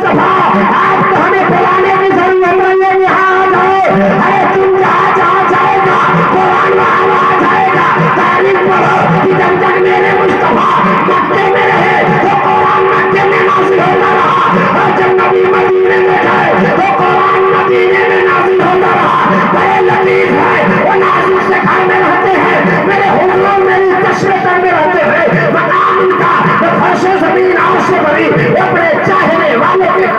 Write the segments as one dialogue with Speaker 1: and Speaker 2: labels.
Speaker 1: मुस्तफा आपको हमें बुलाने की जरूरत नहीं है, यहाँ आ जाओ। अरे तुम जहाँ जाएगा कुरान वहाँ आ जाएगा। तारीफ पढ़ो कि जब तक मेरे मुस्तफा मक्के में रहे तो कुरान मक्के में नाज़िल होता रहा, और जब नबी मदीने में गए तो कुरान मदीने में नाज़िल होता रहा। बड़े लतीफ है, वो नाज़िल से घर में रहते हैं, मेरे हुजूर मेरी तशरीह में रहते हैं। मकाम उनका तो फर्श ज़मीन आग से भरी, अपने चाहने वाले के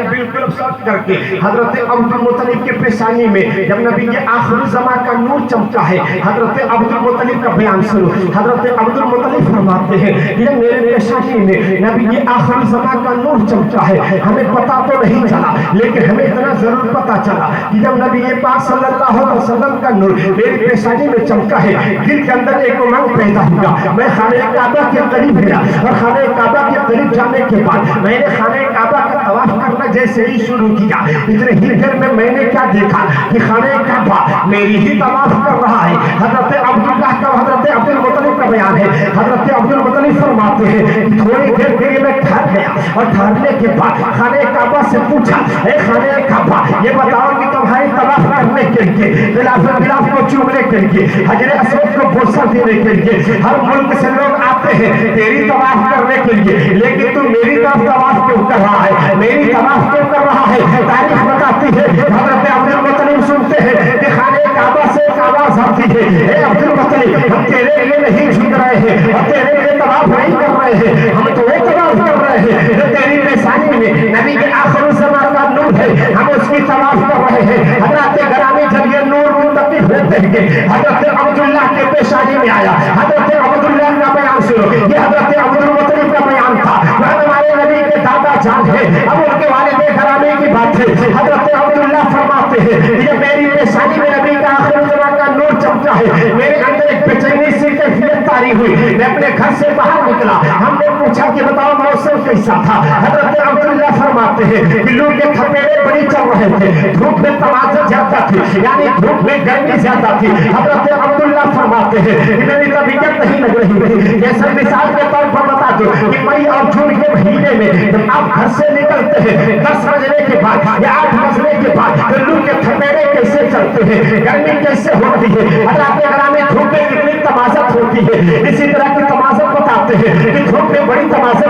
Speaker 1: बिल्कुल सर्च करके हजरत अब्दुल मुत्तलिब के पेशानी में जब नबी के आखिरी ज़मा का नूर चमका है, हजरत अब्दुल मुत्तलिब का बयान सुनो। हजरत अब्दुल मुत्तलिब फरमाते हैं कि जब मेरे पेशानी में नबी के आखिरी ज़मा का नूर चमका है, हमें पता तो नहीं चला, लेकिन हमें इतना जरूर पता चला कि जब नबी पाक सल्लल्लाहु अलैहि वसल्लम का नूर मेरी पेशानी में चमका है, दिल के अंदर एक उमंग पैदा हुआ। मैं खाने काबा के करीब गया, और खाने काबा के करीब जाने के बाद मैंने खाने काबा का तवाफ करना जैसे ही शुरू किया, इतने ही देर में मैंने क्या देखा कि खाने काबा मेरी ही तवाफ कर रहा है। हजरत अब्दुल्लाह का, हजरत अब्दुल मुत्तलिब का बयान है। हजरत अब्दुल मुत्तलिब फरमाते हैं कि थोड़ी देर के लिए मैं ठहर गया, और ठहरने के बाद खाने काबा से पूछा, ए खाने काबा ये बताओ कि तुम्हारी तवाफ करने के लिए, गिलाफ को चूमने के लिए, हजरे असवद को बोसा देने के लिए हर मुल्क से लोग आते हैं तेरी तवाफ करने के लिए, लेकिन तू मेरी तरफ तवाफ क्यों कर रहा है, मेरी तवाफ क्यों कर रहा है? तारीख बताती है, हजरत अब्दुल मुत्तलिब सुनते हैं कि खाने काबा से आवाज आती है, ए अब्दुल मुत्तलिब हम तेरे लिए नहीं झुक रहे हैं, और तेरे लिए तवाफ नहीं कर रहे हैं, हम तो वो तवाफ कर रहे हैं जो तेरी पेशानी में नबी के आखिरी ज़माने का नूर है, हम उसकी तवाफ कर रहे हैं। हजरत गरामी जब ये नूर मुंतकिल होते हैं, हजरत अब्दुल्लाह के पेशानी में आया। हजरत अब्दुल्लाह का बयान सुनो, ये हजरत अब्दुल मुत्तलिब का बयान था, वह हमारे नबी के दादा जान है, अब उनके वालिद घराने की बात है। हजरत अब्दुल्लाह फरमाते हैं कि मेरी पेशानी में नबी का आखिरी ज़माने का नूर चमका है, मेरे अंदर एक बेचैनी सी कैफियत तारी हुई। मैं अपने घर से बाहर निकला, हमने पूछा कि बताओ मौसम कैसा था? हजरत अब्दुल्लाह फरमाते हैं कि लोग के थपेड़े बड़ी चल रहे थे, धूप में तमाशा ज्यादा थी, यानी धूप में गर्मी ज्यादा थी। हजरत अब्दुल्लाह फरमाते हैं कि मेरी तबीयत नहीं लग रही थी। जैसे मिसाल के तौर पर बता दो कि मई और जून के महीने में जब आप घर से निकलते हैं 10 बजने के बाद या 8 बजने के बाद, तो लोग के थपेड़े कैसे चलते हैं, गर्मी कैसे होती है, हजरत ग्राम में धूप में कितनी तमाशत होती है। इसी तरह की तमाशत बताते हैं कि धूप में बड़ी तमाशत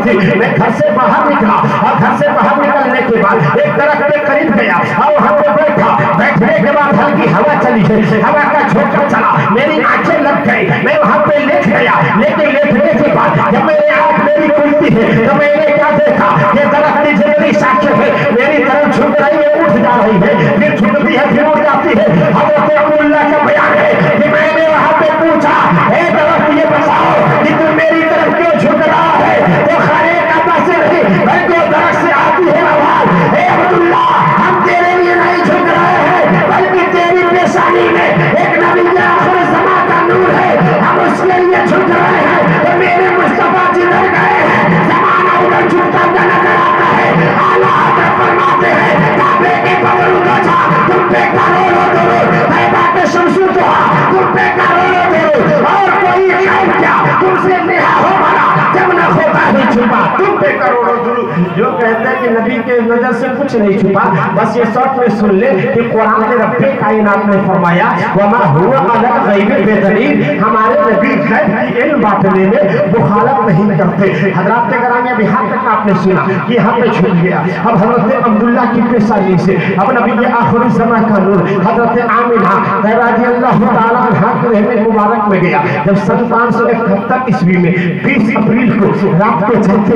Speaker 1: थी। मैं घर से बाहर निकला, और घर से बाहर निकलने के बाद एक दरख्त के करीब गया, और वहां पे बैठा। बैठने के बाद हल्की हवा चली है, हवा का झोंका चला, मेरी आंखें लग गई, मैं वहां पे लेट गया। लेकिन लेटने के बाद जब मेरी आंख मेरी खुलती है तो मैंने क्या देखा, ये दरख्त की जितनी शाखें है मेरी तरफ झुक रही है, उठ जा रही है, फिर झुकती है, फिर उठ जाती है। हजरत अब्दुल्लाह का बयान है कि मैंने वहां पे पूछा, ए दरख्त ये बताओ कि तू मेरी तरफ क्यों झुक रहा है? तो खाने काबा से नहीं बल्कि दरख्त से आती है आवाज, ए अब्दुल्लाह हम तेरे लिए नहीं झुक रहे हैं, बल्कि तेरी पेशानी में एक नबी के आखिरी ज़मा का नूर है, हम उसके लिए झुक रहे हैं। तो मेरे मुस्तफा जिधर गए हैं ज़माना उधर झुकता नजर आता है। हालात फरमाते हैं काबे के बगल का था, तुम पे करोड़ों दरूद, तैबा के शमशू दुआ, तुम पे करोड़ों दरूद, और कोई खैर क्या तुमसे नेहा हो भला जब न होता ही छुपा, तुम पे करोड़ों दरूद। जो कहते हैं कि नबी के नजर से कुछ नहीं छुपा, बस ये शॉर्ट में सुन ले कि कुरान के रब्बे कायनात ने फरमाया वमा हुआ अला गैब बेदलील, हमारे नबी गैब की इल्म बांटने में मुखालफत नहीं करते। हजरत ग्राम में बिहार तक आपने सुना कि यहाँ पे छूट गया। अब हजरत अब्दुल्लाह की पेशानी से अब नबी के आखिरी ज़माने का नूर हजरत आमिना रज़ियल्लाहु ताला अन्हा के रहने मुबारक में गया। जब 571 ईस्वी में 20 अप्रैल को रात को चलते